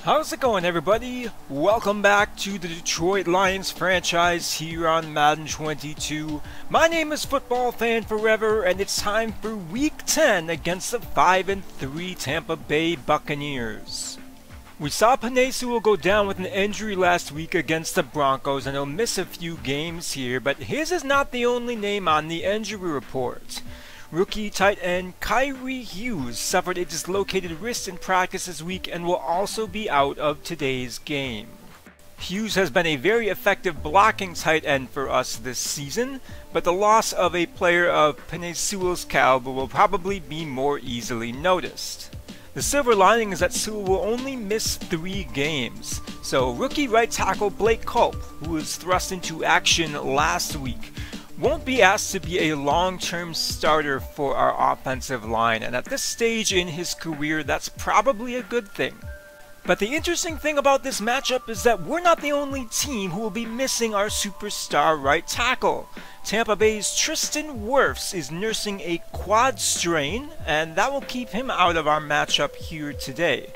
How's it going, everybody? Welcome back to the Detroit Lions franchise here on Madden 22. My name is Football Fan Forever, and it's time for Week 10 against the 5-3 Tampa Bay Buccaneers. We saw Penei Sewell go down with an injury last week against the Broncos, and he'll miss a few games here, but his is not the only name on the injury report. Rookie tight end Kyrie Hughes suffered a dislocated wrist in practice this week and will also be out of today's game. Hughes has been a very effective blocking tight end for us this season, but the loss of a player of Penei Sewell's caliber will probably be more easily noticed. The silver lining is that Sewell will only miss 3 games, so rookie right tackle Blake Culp, who was thrust into action last week, won't be asked to be a long-term starter for our offensive line, and at this stage in his career, that's probably a good thing. But the interesting thing about this matchup is that we're not the only team who will be missing our superstar right tackle. Tampa Bay's Tristan Wirfs is nursing a quad strain, and that will keep him out of our matchup here today.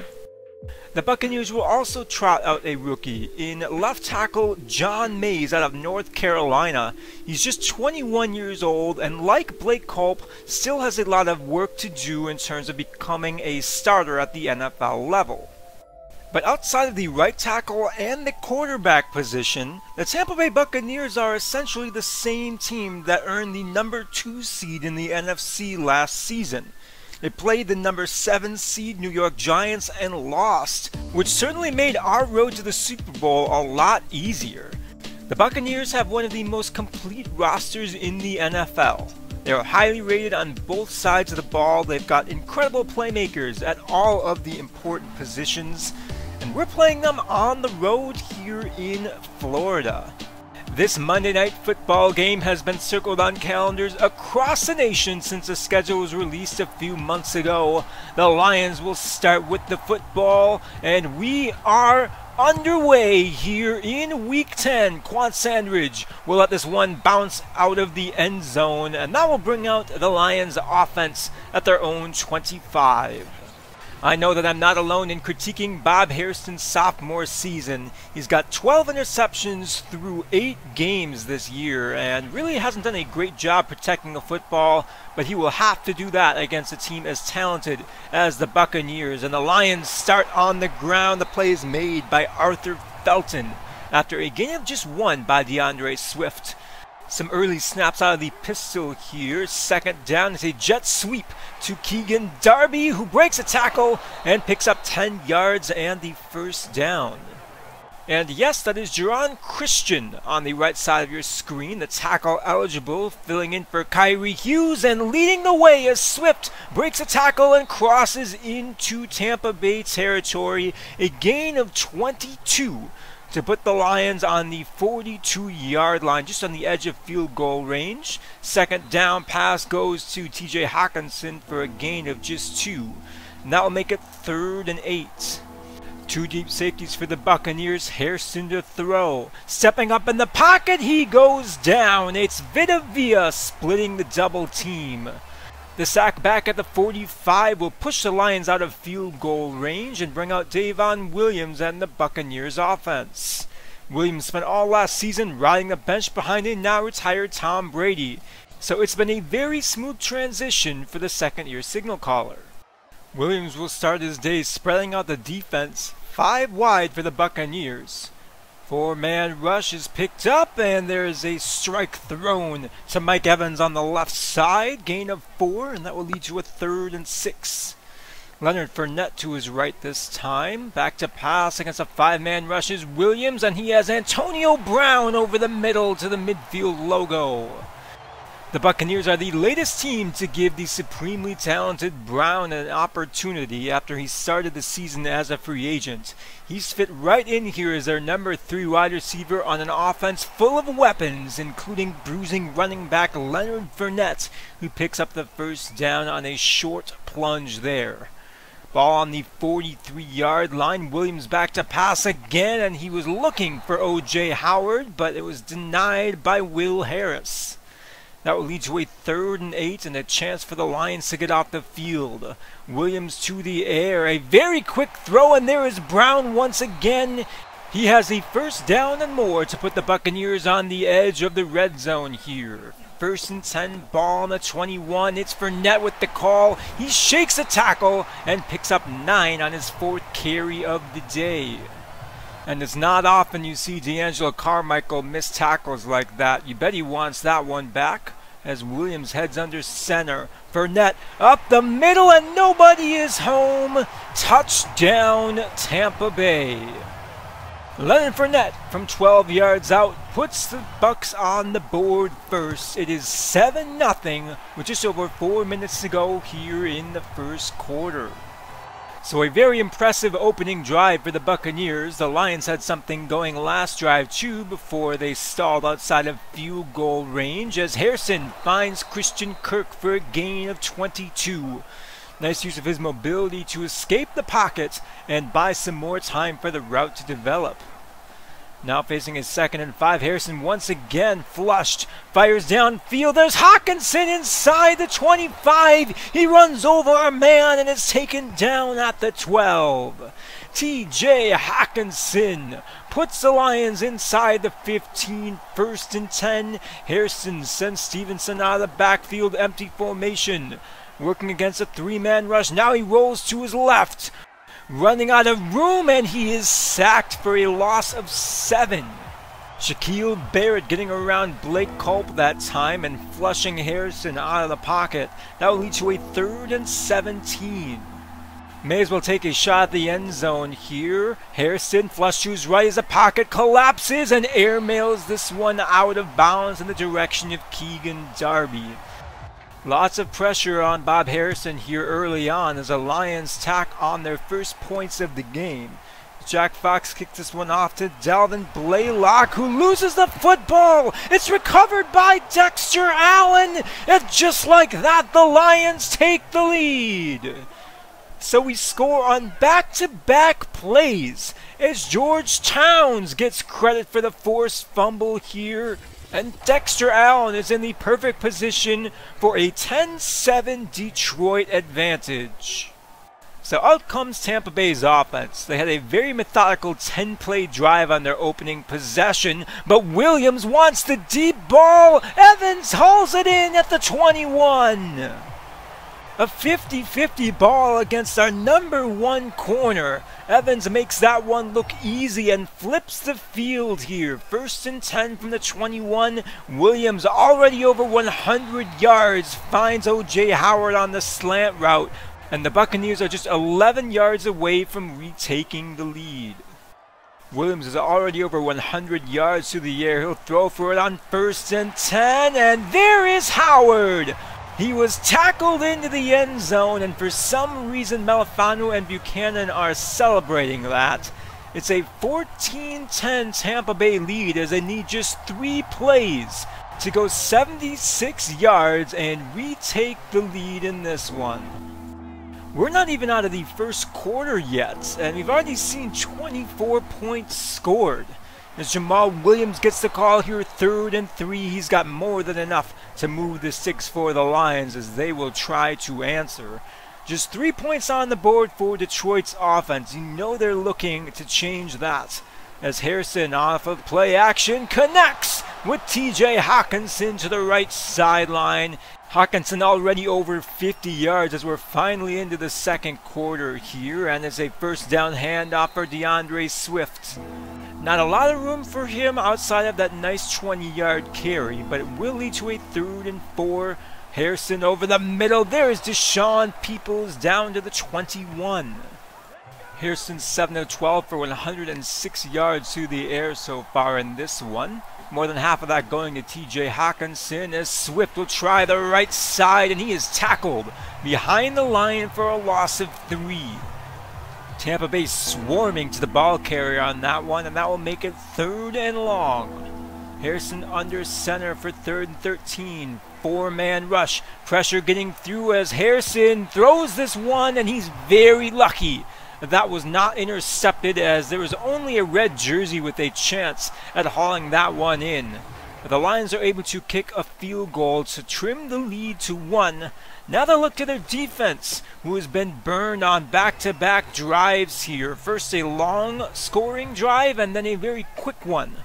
The Buccaneers will also trot out a rookie in left tackle John Mays out of North Carolina. He's just 21 years old and, like Blake Culp, still has a lot of work to do in terms of becoming a starter at the NFL level. But outside of the right tackle and the quarterback position, the Tampa Bay Buccaneers are essentially the same team that earned the number 2 seed in the NFC last season. They played the number 7 seed New York Giants and lost, which certainly made our road to the Super Bowl a lot easier. The Buccaneers have one of the most complete rosters in the NFL. They are highly rated on both sides of the ball. They've got incredible playmakers at all of the important positions, and we're playing them on the road here in Florida. This Monday Night Football game has been circled on calendars across the nation since the schedule was released a few months ago. The Lions will start with the football, and we are underway here in Week 10. Quan Sandridge will let this one bounce out of the end zone, and that will bring out the Lions offense at their own 25. I know that I'm not alone in critiquing Bob Hairston's sophomore season. He's got 12 interceptions through 8 games this year and really hasn't done a great job protecting the football, but he will have to do that against a team as talented as the Buccaneers. And the Lions start on the ground. The play is made by Arthur Felton after a gain of just 1 by DeAndre Swift. Some early snaps out of the pistol here. Second down is a jet sweep to Keegan Darby, who breaks a tackle and picks up 10 yards and the first down. And yes, that is Jerron Christian on the right side of your screen, the tackle eligible, filling in for Kyrie Hughes and leading the way as Swift breaks a tackle and crosses into Tampa Bay territory. A gain of 22. To put the Lions on the 42-yard line, just on the edge of field goal range. Second down pass goes to TJ Hawkinson for a gain of just 2. And that will make it 3rd and 8. 2 deep safeties for the Buccaneers. Hairston to throw. Stepping up in the pocket, he goes down. It's Vita Vea splitting the double team. The sack back at the 45 will push the Lions out of field goal range and bring out Davon Williams and the Buccaneers offense. Williams spent all last season riding the bench behind a now retired Tom Brady, so it's been a very smooth transition for the second-year signal caller. Williams will start his day spreading out the defense 5 wide for the Buccaneers. 4-man rush is picked up, and there's a strike thrown to Mike Evans on the left side. Gain of 4, and that will lead to a 3rd and 6. Leonard Fournette to his right this time. Back to pass against a 5-man rush is Williams, and he has Antonio Brown over the middle to the midfield logo. The Buccaneers are the latest team to give the supremely talented Brown an opportunity after he started the season as a free agent. He's fit right in here as their number 3 wide receiver on an offense full of weapons, including bruising running back Leonard Fournette, who picks up the first down on a short plunge there. Ball on the 43-yard line. Williams back to pass again, and he was looking for O.J. Howard, but it was denied by Will Harris. That will lead to a 3rd and 8 and a chance for the Lions to get off the field. Williams to the air, a very quick throw, and there is Brown once again. He has a 1st down and more to put the Buccaneers on the edge of the red zone here. 1st and 10, ball on the 21. It's Fournette with the call. He shakes a tackle and picks up 9 on his 4th carry of the day. And it's not often you see D'Angelo Carmichael miss tackles like that. You bet he wants that one back as Williams heads under center. Fournette up the middle and nobody is home. Touchdown, Tampa Bay. Leonard Fournette from 12 yards out puts the Bucs on the board first. It is 7-0 with just over 4 minutes to go here in the 1st quarter. So a very impressive opening drive for the Buccaneers. The Lions had something going last drive too before they stalled outside of field goal range as Harrison finds Christian Kirk for a gain of 22. Nice use of his mobility to escape the pocket and buy some more time for the route to develop. Now facing his 2nd and 5, Harrison once again flushed, fires downfield. There's Hawkinson inside the 25. He runs over a man and is taken down at the 12. T.J. Hawkinson puts the Lions inside the 15, 1st and 10. Harrison sends Stevenson out of the backfield, empty formation. Working against a 3-man rush. Now he rolls to his left. Running out of room, and he is sacked for a loss of 7. Shaquille Barrett getting around Blake Culp that time and flushing Harrison out of the pocket. That will lead to a 3rd and 17. May as well take a shot at the end zone here. Harrison flush to his right as the pocket collapses and airmails this one out of bounds in the direction of Keegan Darby. Lots of pressure on Bob Harrison here early on as the Lions tack on their 1st points of the game. Jack Fox kicks this one off to Dalvin Blaylock, who loses the football. It's recovered by Dexter Allen, and just like that, the Lions take the lead. So we score on back-to-back plays as George Towns gets credit for the forced fumble here. And Dexter Allen is in the perfect position for a 10-7 Detroit advantage. So out comes Tampa Bay's offense. They had a very methodical 10-play drive on their opening possession, but Williams wants the deep ball. Evans hauls it in at the 21. A 50-50 ball against our #1 corner. Evans makes that one look easy and flips the field here. 1st and 10 from the 21. Williams already over 100 yards. Finds O.J. Howard on the slant route. And the Buccaneers are just 11 yards away from retaking the lead. Williams is already over 100 yards through the air. He'll throw for it on 1st and 10. And there is Howard. He was tackled into the end zone, and for some reason Malafanu and Buchanan are celebrating that. It's a 14-10 Tampa Bay lead as they need just 3 plays to go 76 yards and retake the lead in this one. We're not even out of the 1st quarter yet, and we've already seen 24 points scored. As Jamal Williams gets the call here, 3rd and 3, he's got more than enough to move the 6 for the Lions as they will try to answer. Just 3 points on the board for Detroit's offense. You know they're looking to change that. As Harrison off of play action connects with T.J. Hawkinson to the right sideline. Hawkinson already over 50 yards as we're finally into the 2nd quarter here, and it's a 1st down handoff for DeAndre Swift. Not a lot of room for him outside of that nice 20-yard carry, but it will lead to a 3rd and 4. Harrison over the middle. There is Deshaun Peoples down to the 21. Harrison 7 of 12 for 106 yards through the air so far in this one. More than half of that going to T.J. Hawkinson as Swift will try the right side, and he is tackled behind the line for a loss of 3. Tampa Bay swarming to the ball carrier on that one, and that will make it 3rd and long. Harrison under center for 3rd and 13. 4-man rush. Pressure getting through as Harrison throws this one, and he's very lucky that was not intercepted as there was only a red jersey with a chance at hauling that one in. But the Lions are able to kick a field goal to trim the lead to 1. Now they'll look to their defense, who has been burned on back-to-back drives here. First a long scoring drive and then a very quick one.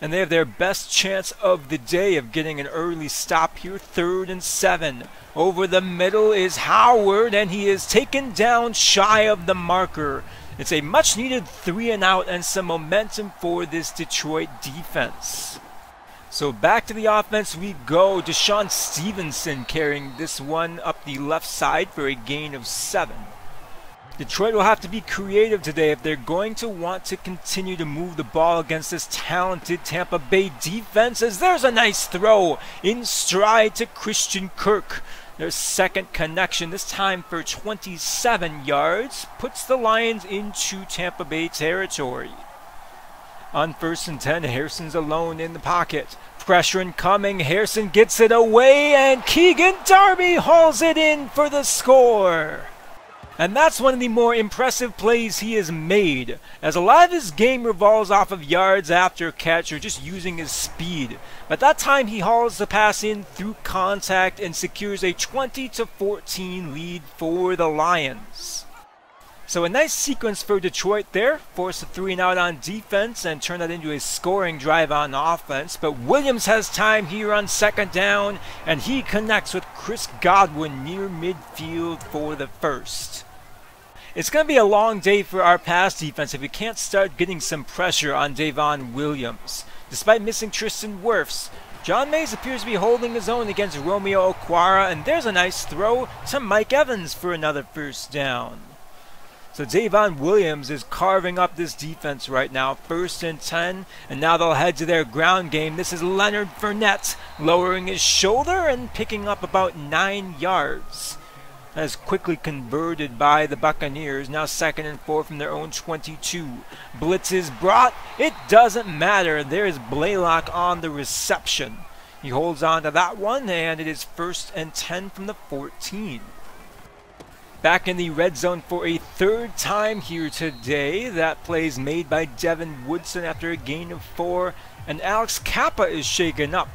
And they have their best chance of the day of getting an early stop here. 3rd and 7. Over the middle is Howard, and he is taken down shy of the marker. It's a much-needed 3 and out and some momentum for this Detroit defense. So back to the offense we go. Deshaun Stevenson carrying this one up the left side for a gain of 7. Detroit will have to be creative today if they're going to want to continue to move the ball against this talented Tampa Bay defense, as there's a nice throw in stride to Christian Kirk. Their second connection, this time for 27 yards, puts the Lions into Tampa Bay territory. On 1st and 10, Harrison's alone in the pocket. Pressure incoming, Harrison gets it away, and Keegan Darby hauls it in for the score. And that's one of the more impressive plays he has made, as a lot of his game revolves off of yards after catch or just using his speed. But that time he hauls the pass in through contact and secures a 20-14 lead for the Lions. So a nice sequence for Detroit there. Force a 3 and out on defense and turn that into a scoring drive on offense. But Williams has time here on 2nd down, and he connects with Chris Godwin near midfield for the first. It's going to be a long day for our pass defense if we can't start getting some pressure on Davon Williams. Despite missing Tristan Wirfs, John Mays appears to be holding his own against Romeo Okwara, and there's a nice throw to Mike Evans for another 1st down. So Davon Williams is carving up this defense right now. 1st and 10, and now they'll head to their ground game. This is Leonard Fournette lowering his shoulder and picking up about 9 yards. That is quickly converted by the Buccaneers. Now 2nd and 4 from their own 22. Blitz is brought. It doesn't matter. There is Blaylock on the reception. He holds on to that one, and it is 1st and 10 from the 14. Back in the red zone for a 3rd time here today. That play is made by Devin Woodson after a gain of 4, and Alex Kappa is shaken up.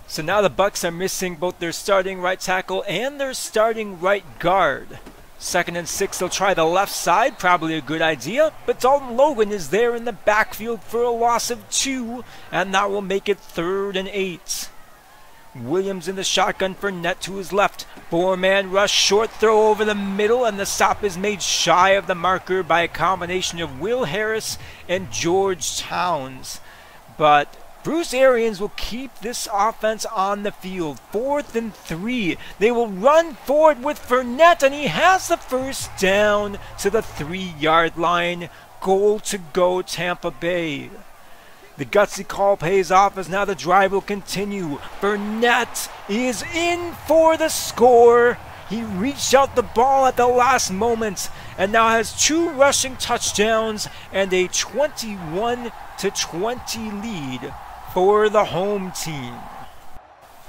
So now the Bucs are missing both their starting right tackle and their starting right guard. 2nd and 6, they'll try the left side, probably a good idea, but Dalton Logan is there in the backfield for a loss of 2, and that will make it 3rd and 8. Williams in the shotgun, Fournette to his left. 4-man rush, short throw over the middle, and the stop is made shy of the marker by a combination of Will Harris and George Towns. But Bruce Arians will keep this offense on the field. 4th and 3. They will run forward with Fournette, and he has the 1st down to the 3-yard line. Goal to go, Tampa Bay. The gutsy call pays off as now the drive will continue. Fournette is in for the score. He reached out the ball at the last moment and now has 2 rushing touchdowns and a 21-20 lead for the home team.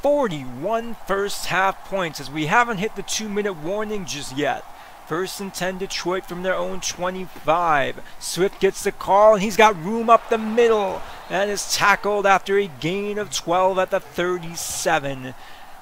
41 first half points, as we haven't hit the 2-minute warning just yet. 1st and 10 Detroit from their own 25. Swift gets the call, and he's got room up the middle and is tackled after a gain of 12 at the 37.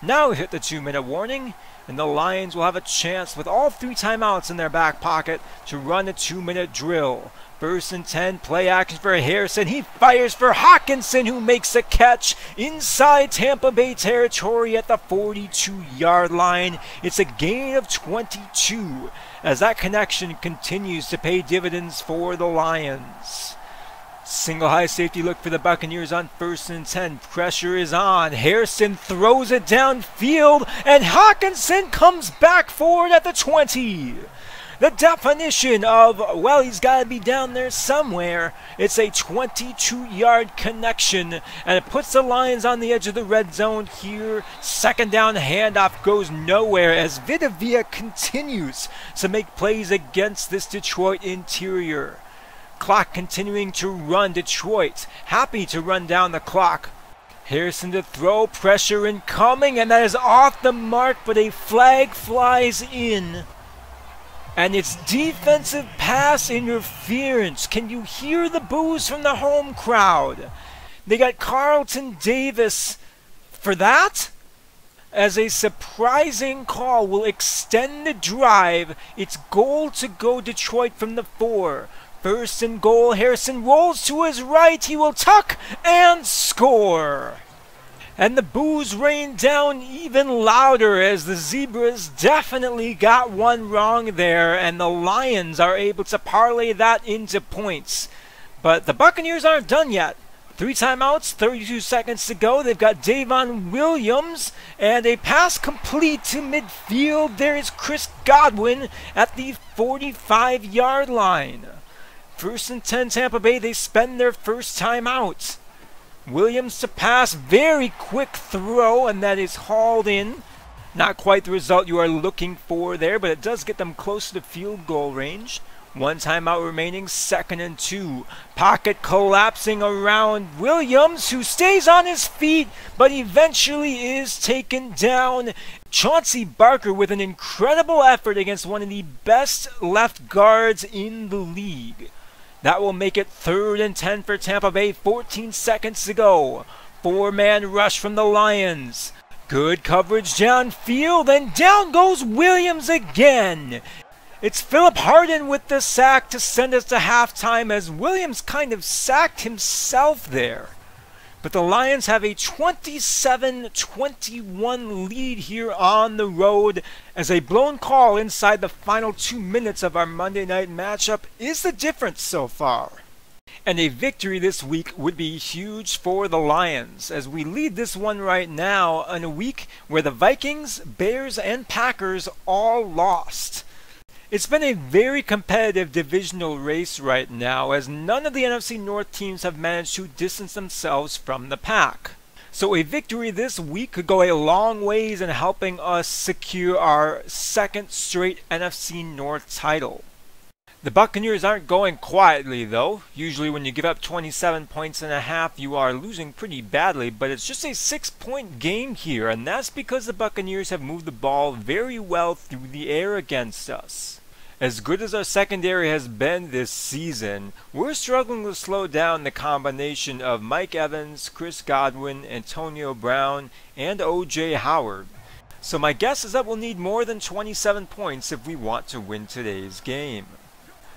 Now we hit the 2-minute warning, and the Lions will have a chance with all 3 timeouts in their back pocket to run a 2-minute drill. 1st and 10, play action for Harrison. He fires for Hawkinson, who makes a catch inside Tampa Bay territory at the 42-yard line. It's a gain of 22 as that connection continues to pay dividends for the Lions. Single high safety look for the Buccaneers on 1st and 10. Pressure is on. Harrison throws it downfield, and Hawkinson comes back forward at the 20. The definition of, well, he's got to be down there somewhere. It's a 22-yard connection, and it puts the Lions on the edge of the red zone here. 2nd down handoff goes nowhere as Vita Vea continues to make plays against this Detroit interior. Clock continuing to run. Detroit happy to run down the clock. Harrison to throw, pressure incoming, and that is off the mark, but a flag flies in. And it's defensive pass interference. Can you hear the boos from the home crowd? They got Carlton Davis for that? As a surprising call will extend the drive. It's goal to go Detroit from the 4. First and goal, Harrison rolls to his right. He will tuck and score. And the boos rain down even louder as the Zebras definitely got one wrong there, and the Lions are able to parlay that into points. But the Buccaneers aren't done yet. 3 timeouts, 32 seconds to go. They've got Davon Williams, and a pass complete to midfield. There is Chris Godwin at the 45-yard line. First and 10 Tampa Bay, they spend their first timeout. Williams to pass, very quick throw, and that is hauled in. Not quite the result you are looking for there, but it does get them close to the field goal range. 1 timeout remaining, 2nd and 2. Pocket collapsing around Williams, who stays on his feet, but eventually is taken down. Chauncey Barker with an incredible effort against one of the best left guards in the league. That will make it 3rd and 10 for Tampa Bay, 14 seconds to go. 4-man rush from the Lions. Good coverage downfield, and down goes Williams again. It's Philip Harden with the sack to send us to halftime, as Williams kind of sacked himself there. But the Lions have a 27-21 lead here on the road, as a blown call inside the final 2 minutes of our Monday night matchup is the difference so far. And a victory this week would be huge for the Lions, as we lead this one right now in a week where the Vikings, Bears, and Packers all lost. It's been a very competitive divisional race right now, as none of the NFC North teams have managed to distance themselves from the pack. So a victory this week could go a long ways in helping us secure our 2nd straight NFC North title. The Buccaneers aren't going quietly though. Usually when you give up 27 points and a half, you are losing pretty badly, but it's just a 6-point game here, and that's because the Buccaneers have moved the ball very well through the air against us. As good as our secondary has been this season, we're struggling to slow down the combination of Mike Evans, Chris Godwin, Antonio Brown, and O.J. Howard. So my guess is that we'll need more than 27 points if we want to win today's game.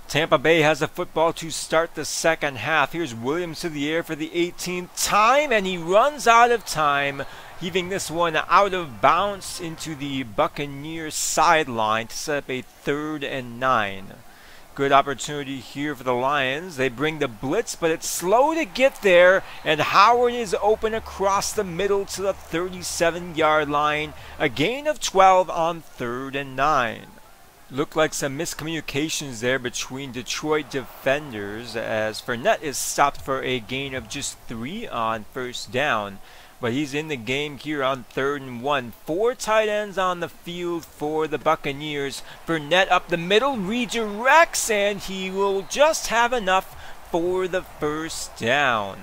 Tampa Bay has the football to start the second half. Here's Williams to the air for the 18th time, and he runs out of time, heaving this one out of bounds into the Buccaneers sideline to set up a 3rd and 9. Good opportunity here for the Lions. They bring the blitz, but it's slow to get there, and Howard is open across the middle to the 37-yard line. A gain of 12 on 3rd and 9. Looked like some miscommunications there between Detroit defenders, as Fournette is stopped for a gain of just 3 on 1st down. But he's in the game here on 3rd and 1. 4 tight ends on the field for the Buccaneers. Fournette up the middle, redirects, and he will just have enough for the 1st down.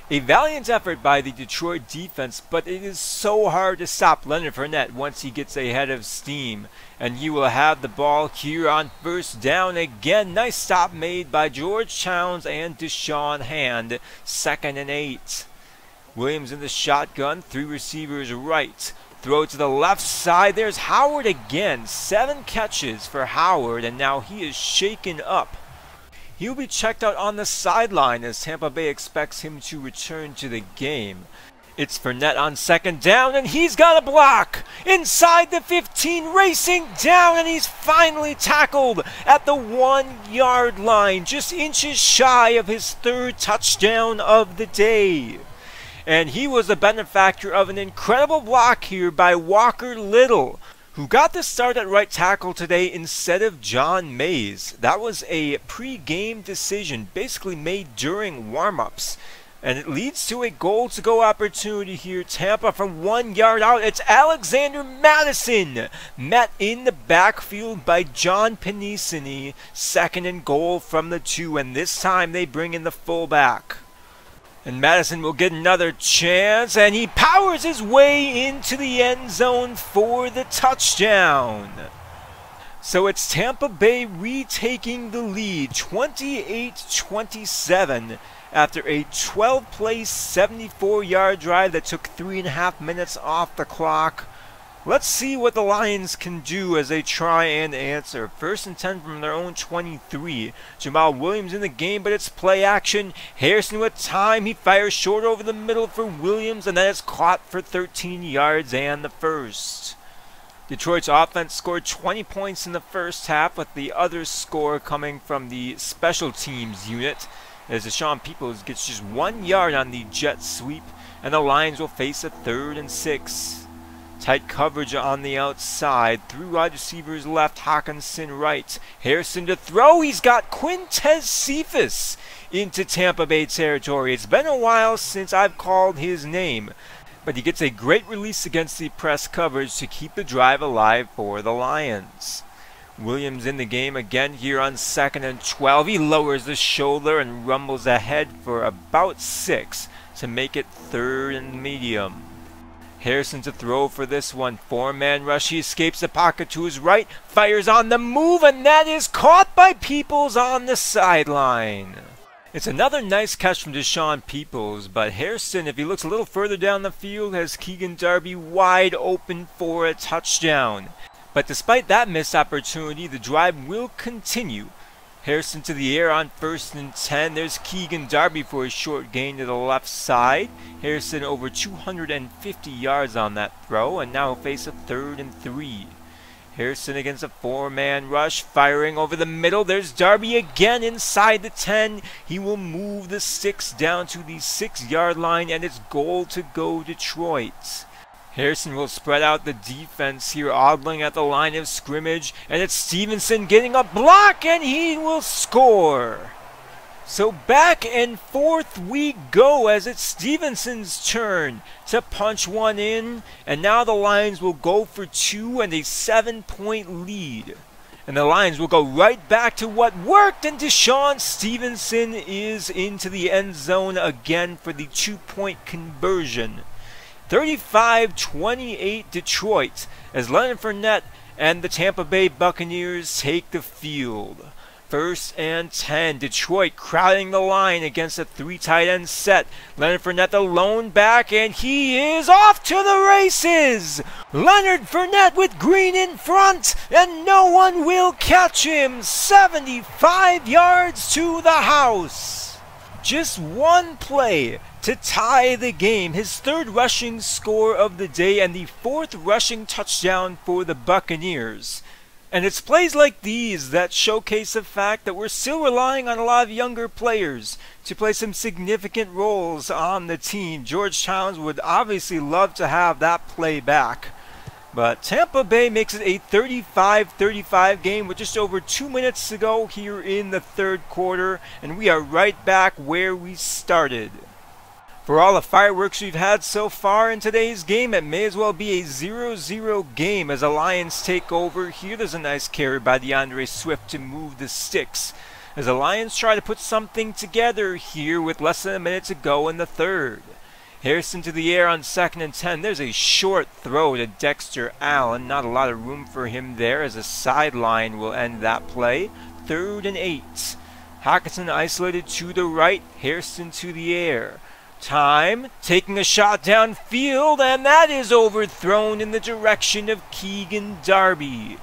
A valiant effort by the Detroit defense, but it is so hard to stop Leonard Fournette once he gets ahead of steam. And he will have the ball here on 1st down again. Nice stop made by George Towns and Deshaun Hand. 2nd and 8. Williams in the shotgun, 3 receivers right. Throw to the left side. There's Howard again. 7 catches for Howard, and now he is shaken up. He'll be checked out on the sideline as Tampa Bay expects him to return to the game. It's Fournette on 2nd down, and he's got a block inside the 15, racing down, and he's finally tackled at the 1-yard line, just inches shy of his 3rd touchdown of the day. And he was the benefactor of an incredible block here by Walker Little, who got the start at right tackle today instead of John Mays. That was a pre-game decision, basically made during warm-ups. And it leads to a goal-to-go opportunity here. Tampa from 1 yard out. It's Alexander Madison, met in the backfield by John Penisini. 2nd and goal from the 2, and this time they bring in the fullback. And Madison will get another chance, and he powers his way into the end zone for the touchdown. So it's Tampa Bay retaking the lead 28-27 after a 12-play 74-yard drive that took 3.5 minutes off the clock. Let's see what the Lions can do as they try and answer. 1st and 10 from their own 23. Jamal Williams in the game, but it's play action. Harrison with time. He fires short over the middle for Williams, and then it's caught for 13 yards and the first. Detroit's offense scored 20 points in the first half, with the other score coming from the special teams unit, as Deshaun Peoples gets just 1 yard on the jet sweep, and the Lions will face a 3rd and 6. Tight coverage on the outside. 3 wide receivers left, Hawkinson right. Harrison to throw. He's got Quintez Cephas into Tampa Bay territory. It's been a while since I've called his name, but he gets a great release against the press coverage to keep the drive alive for the Lions. Williams in the game again here on 2nd and 12. He lowers the shoulder and rumbles ahead for about 6 to make it 3rd and medium. Harrison to throw for this one. 4-man rush. He escapes the pocket to his right. Fires on the move, and that is caught by Peoples on the sideline. It's another nice catch from Deshaun Peoples, but Harrison, if he looks a little further down the field, has Keegan Darby wide open for a touchdown. But despite that missed opportunity, the drive will continue. Harrison to the air on 1st and 10. There's Keegan Darby for a short gain to the left side. Harrison over 250 yards on that throw, and now he'll face a 3rd and 3. Harrison against a 4-man rush, firing over the middle. There's Darby again inside the 10. He will move the sticks down to the 6-yard line, and it's goal to go Detroit. Harrison will spread out the defense here, ogling at the line of scrimmage, and it's Stevenson getting a block, and he will score. So back and forth we go as it's Stevenson's turn to punch one in, and now the Lions will go for 2 and a 7-point lead. And the Lions will go right back to what worked, and Deshaun Stevenson is into the end zone again for the 2-point conversion. 35-28 Detroit as Leonard Fournette and the Tampa Bay Buccaneers take the field. 1st and 10. Detroit crowding the line against a 3 tight end set. Leonard Fournette the lone back, and he is off to the races. Leonard Fournette with Green in front, and no one will catch him. 75 yards to the house. Just one play to tie the game. His 3rd rushing score of the day and the 4th rushing touchdown for the Buccaneers. And it's plays like these that showcase the fact that we're still relying on a lot of younger players to play some significant roles on the team. George Towns would obviously love to have that play back. But Tampa Bay makes it a 35-35 game with just over 2 minutes to go here in the 3rd quarter. And we are right back where we started. For all the fireworks we've had so far in today's game, it may as well be a 0-0 game as the Lions take over. Here there's a nice carry by DeAndre Swift to move the sticks, as the Lions try to put something together here with less than a minute to go in the 3rd. Harrison to the air on 2nd and 10. There's a short throw to Dexter Allen. Not a lot of room for him there, as a sideline will end that play. 3rd and 8. Hawkinson isolated to the right. Harrison to the air. Time, taking a shot downfield, and that is overthrown in the direction of Keegan Darby.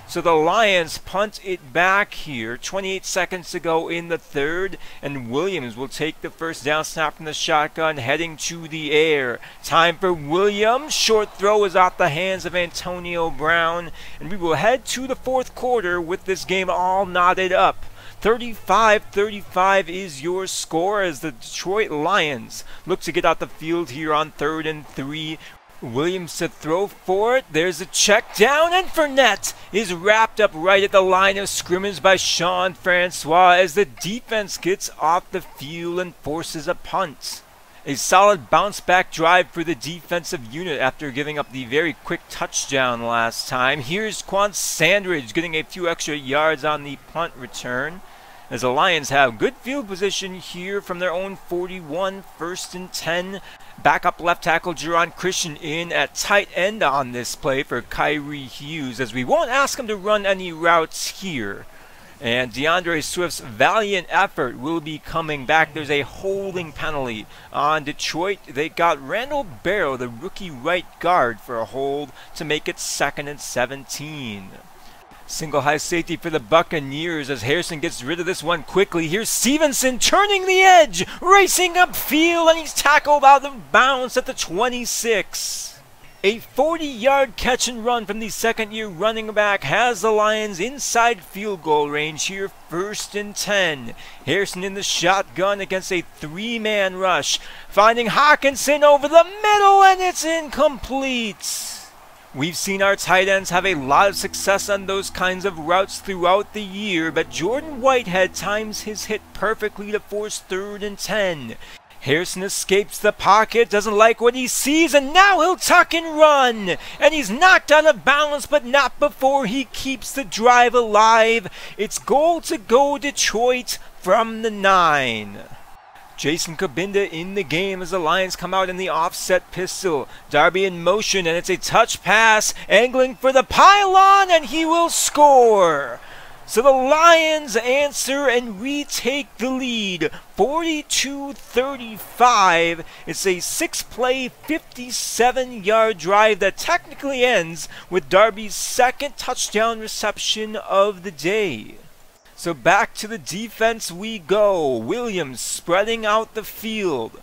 So the Lions punt it back here. 28 seconds to go in the 3rd, and Williams will take the first down snap from the shotgun, heading to the air. Time for Williams. Short throw is off the hands of Antonio Brown, and we will head to the 4th quarter with this game all knotted up. 35-35 is your score as the Detroit Lions look to get out the field here on 3rd and 3. Williams to throw for it. There's a check down, and Fournette is wrapped up right at the line of scrimmage by Sean Francois as the defense gets off the field and forces a punt. A solid bounce-back drive for the defensive unit after giving up the very quick touchdown last time. Here's Quan Sandridge getting a few extra yards on the punt return. as the Lions have good field position here from their own 41, 1st and 10. Backup left tackle Jerron Christian in at tight end on this play for Kyrie Hughes, as we won't ask him to run any routes here. And DeAndre Swift's valiant effort will be coming back. There's a holding penalty on Detroit. They got Randall Barrow, the rookie right guard, for a hold to make it 2nd and 17. Single high safety for the Buccaneers as Harrison gets rid of this one quickly. Here's Stevenson turning the edge, racing upfield, and he's tackled out of bounds at the 26. A 40-yard catch and run from the second-year running back has the Lions inside field goal range here, 1st and 10. Harrison in the shotgun against a 3-man rush, finding Hawkinson over the middle, and it's incomplete. We've seen our tight ends have a lot of success on those kinds of routes throughout the year, but Jordan Whitehead times his hit perfectly to force 3rd and 10. Harrison escapes the pocket, doesn't like what he sees, and now he'll tuck and run. And he's knocked out of balance, but not before he keeps the drive alive. It's goal to go Detroit from the 9. Jason Kabinda in the game as the Lions come out in the offset pistol. Darby in motion, and it's a touch pass, angling for the pylon, and he will score. So the Lions answer and retake the lead, 42-35. It's a 6-play, 57-yard drive that technically ends with Darby's 2nd touchdown reception of the day. So back to the defense we go. Williams spreading out the field.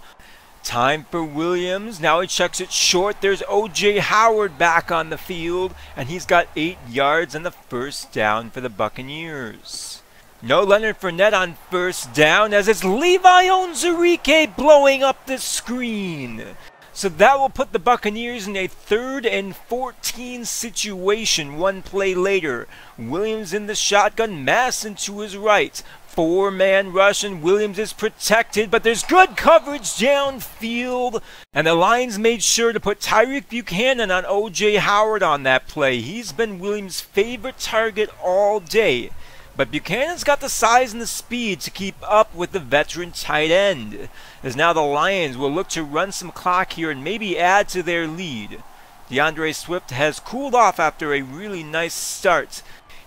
Time for Williams. Now he checks it short. There's O.J. Howard back on the field, and he's got 8 yards and the 1st down for the Buccaneers. No Leonard Fournette on 1st down, as it's Levi Onwuzurike blowing up the screen. So that will put the Buccaneers in a 3rd and 14 situation 1 play later. Williams in the shotgun, Masson to his right. 4-man rush, and Williams is protected, but there's good coverage downfield. And the Lions made sure to put Tyreek Buchanan on O.J. Howard on that play. He's been Williams' favorite target all day. But Buchanan's got the size and the speed to keep up with the veteran tight end, as now the Lions will look to run some clock here and maybe add to their lead. DeAndre Swift has cooled off after a really nice start.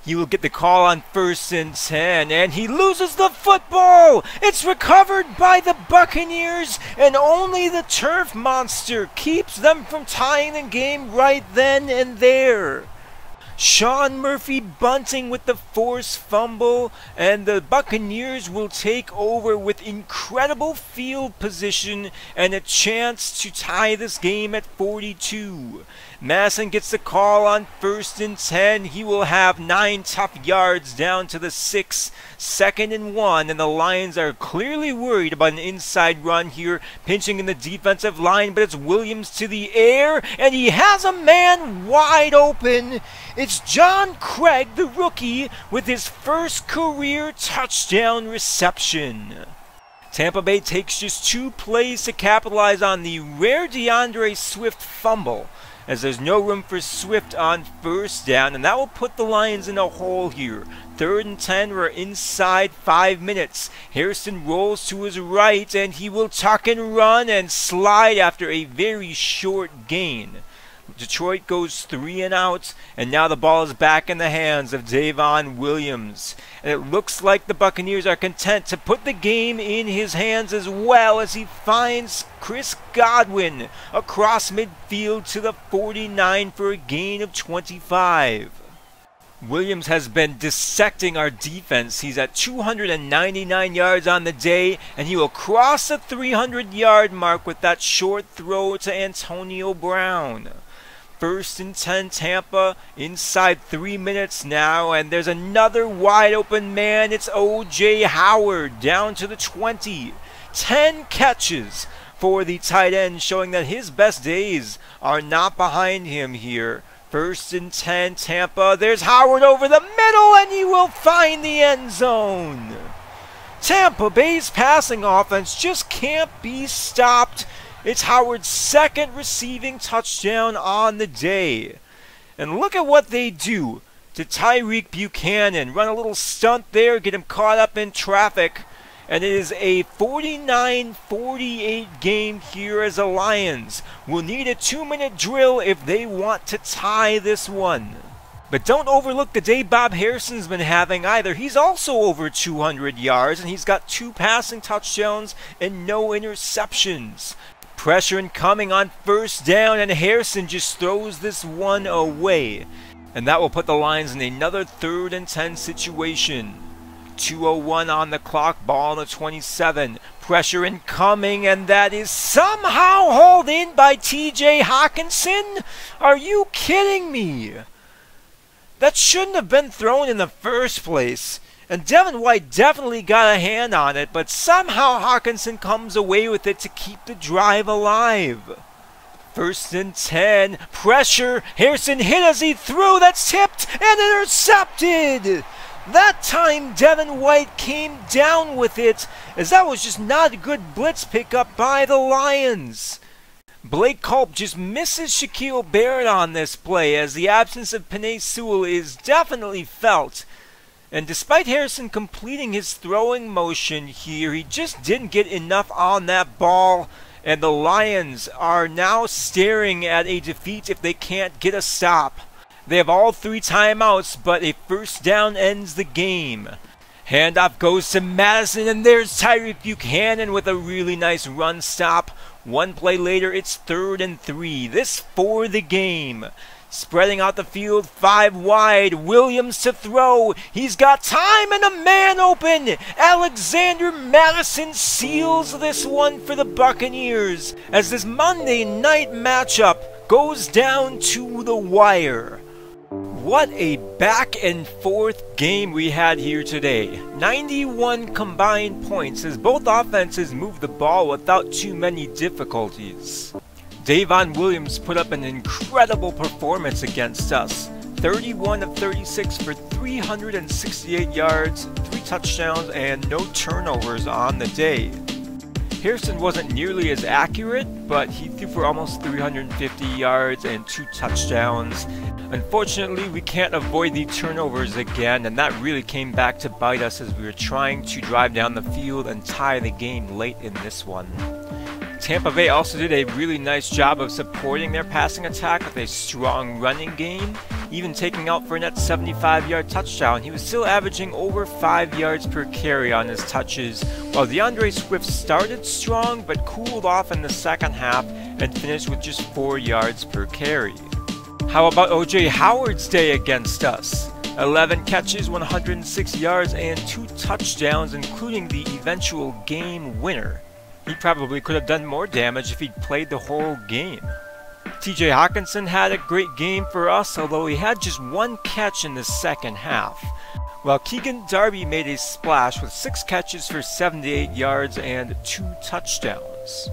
He will get the call on 1st and 10, and he loses the football! It's recovered by the Buccaneers, and only the turf monster keeps them from tying the game right then and there. Sean Murphy bunting with the forced fumble, and the Buccaneers will take over with incredible field position and a chance to tie this game at 42. Masson gets the call on 1st and 10. He will have 9 tough yards down to the 6, 2nd and 1, and the Lions are clearly worried about an inside run here, pinching in the defensive line, but it's Williams to the air, and he has a man wide open. It's John Craig, the rookie, with his 1st career touchdown reception. Tampa Bay takes just 2 plays to capitalize on the rare DeAndre Swift fumble, as there's no room for Swift on 1st down, and that will put the Lions in a hole here. 3rd and 10, we're inside 5 minutes. Harrison rolls to his right, and he will tuck and run and slide after a very short gain. Detroit goes 3 and out, and now the ball is back in the hands of Davon Williams. And it looks like the Buccaneers are content to put the game in his hands as well, as he finds Chris Godwin across midfield to the 49 for a gain of 25. Williams has been dissecting our defense. He's at 299 yards on the day, and he will cross the 300-yard mark with that short throw to Antonio Brown. 1st and 10 Tampa, inside 3 minutes now, and there's another wide open man. It's O.J. Howard down to the 20. 10 catches for the tight end, showing that his best days are not behind him here. 1st and 10 Tampa, there's Howard over the middle, and he will find the end zone. Tampa Bay's passing offense just can't be stopped. It's Howard's 2nd receiving touchdown on the day. And look at what they do. to Tyreek Buchanan. Run a little stunt there, get him caught up in traffic. And it is a 49-48 game here as the Lions will need a 2-minute drill if they want to tie this one. But don't overlook the day Bob Harrison's been having either. He's also over 200 yards, and he's got 2 passing touchdowns and no interceptions. Pressure incoming on first down, and Harrison just throws this one away. And that will put the Lions in another 3rd and 10 situation. 2:01 on the clock, ball on the 27. Pressure incoming, and that is somehow hauled in by TJ Hawkinson? Are you kidding me? That shouldn't have been thrown in the first place. And Devin White definitely got a hand on it, but somehow Hawkinson comes away with it to keep the drive alive. 1st and 10. Pressure. Harrison hit as he threw. That's tipped and intercepted. That time Devin White came down with it, as that was just not a good blitz pickup by the Lions. Blake Culp just misses Shaquille Barrett on this play, as the absence of Penei Sewell is definitely felt. And despite Harrison completing his throwing motion here, he just didn't get enough on that ball. And the Lions are now staring at a defeat if they can't get a stop. They have all 3 timeouts, but a first down ends the game. Handoff goes to Madison, and there's Tyreek Buchanan with a really nice run stop. 1 play later, it's 3rd and 3. This for the game. Spreading out the field, 5 wide. Williams to throw. He's got time and a man open. Alexander Madison seals this one for the Buccaneers, as this Monday night matchup goes down to the wire. What a back and forth game we had here today. 91 combined points as both offenses moved the ball without too many difficulties. Davon Williams put up an incredible performance against us. 31 of 36 for 368 yards, 3 touchdowns, and no turnovers on the day. Harrison wasn't nearly as accurate, but he threw for almost 350 yards and 2 touchdowns. Unfortunately, we can't avoid the turnovers again, and that really came back to bite us as we were trying to drive down the field and tie the game late in this one. Tampa Bay also did a really nice job of supporting their passing attack with a strong running game, even taking out Fournette's 75-yard touchdown. He was still averaging over 5 yards per carry on his touches, while DeAndre Swift started strong but cooled off in the second half and finished with just 4 yards per carry. How about O.J. Howard's day against us? 11 catches, 106 yards, and 2 touchdowns, including the eventual game winner. He probably could have done more damage if he'd played the whole game. TJ Hawkinson had a great game for us, although he had just 1 catch in the second half, while Keegan Darby made a splash with 6 catches for 78 yards and 2 touchdowns.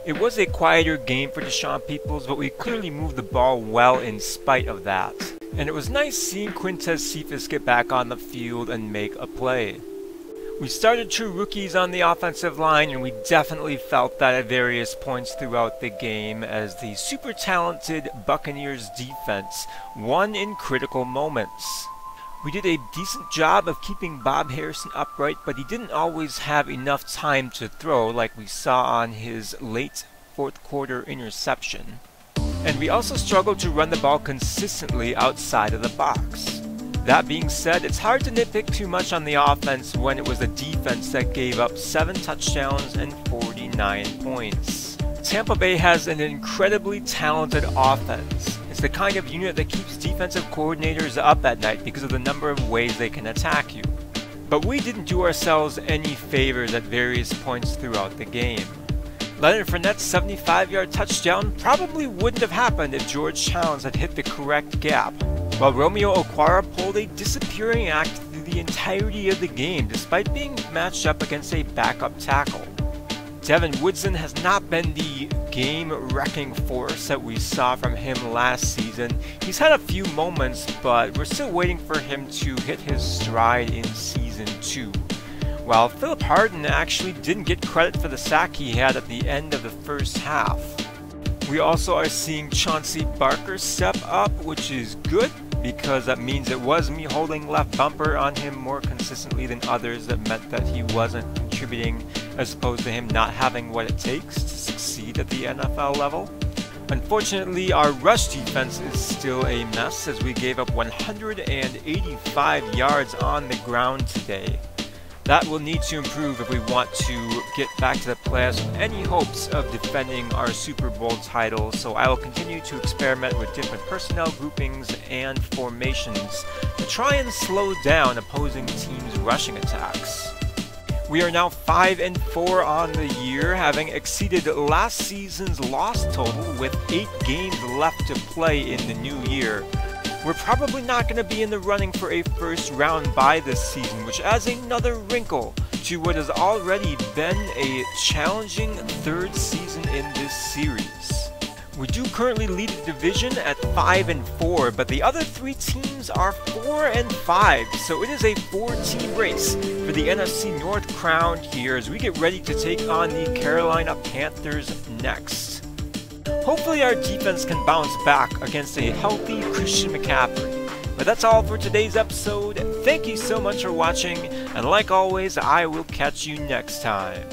It was a quieter game for Deshaun Peoples, but we clearly moved the ball well in spite of that. And it was nice seeing Quintez Cephas get back on the field and make a play. We started 2 rookies on the offensive line, and we definitely felt that at various points throughout the game, as the super talented Buccaneers defense won in critical moments. We did a decent job of keeping Bob Harrison upright, but he didn't always have enough time to throw, like we saw on his late 4th quarter interception. And we also struggled to run the ball consistently outside of the box. That being said, it's hard to nitpick too much on the offense when it was the defense that gave up 7 touchdowns and 49 points. Tampa Bay has an incredibly talented offense. It's the kind of unit that keeps defensive coordinators up at night because of the number of ways they can attack you. But we didn't do ourselves any favors at various points throughout the game. Leonard Fournette's 75-yard touchdown probably wouldn't have happened if George Challenge had hit the correct gap, while Romeo Okwara pulled a disappearing act through the entirety of the game despite being matched up against a backup tackle. Devin Woodson has not been the game-wrecking force that we saw from him last season. He's had a few moments, but we're still waiting for him to hit his stride in Season 2. While Philip Harden actually didn't get credit for the sack he had at the end of the first half. We also are seeing Chauncey Barker step up, which is good, because that means it was me holding left bumper on him more consistently than others that meant that he wasn't contributing, as opposed to him not having what it takes to succeed at the NFL level. Unfortunately, our rush defense is still a mess as we gave up 185 yards on the ground today. That will need to improve if we want to get back to the playoffs with any hopes of defending our Super Bowl title, so I will continue to experiment with different personnel groupings and formations to try and slow down opposing teams' rushing attacks. We are now 5-4 on the year, having exceeded last season's loss total with 8 games left to play in the new year. We're probably not going to be in the running for a first round bye this season, which adds another wrinkle to what has already been a challenging third season in this series. We do currently lead the division at 5-4, but the other 3 teams are 4-5, so it is a 4-team race for the NFC North crown here as we get ready to take on the Carolina Panthers next. Hopefully our defense can bounce back against a healthy Christian McCaffrey. But that's all for today's episode. Thank you so much for watching, and like always, I will catch you next time.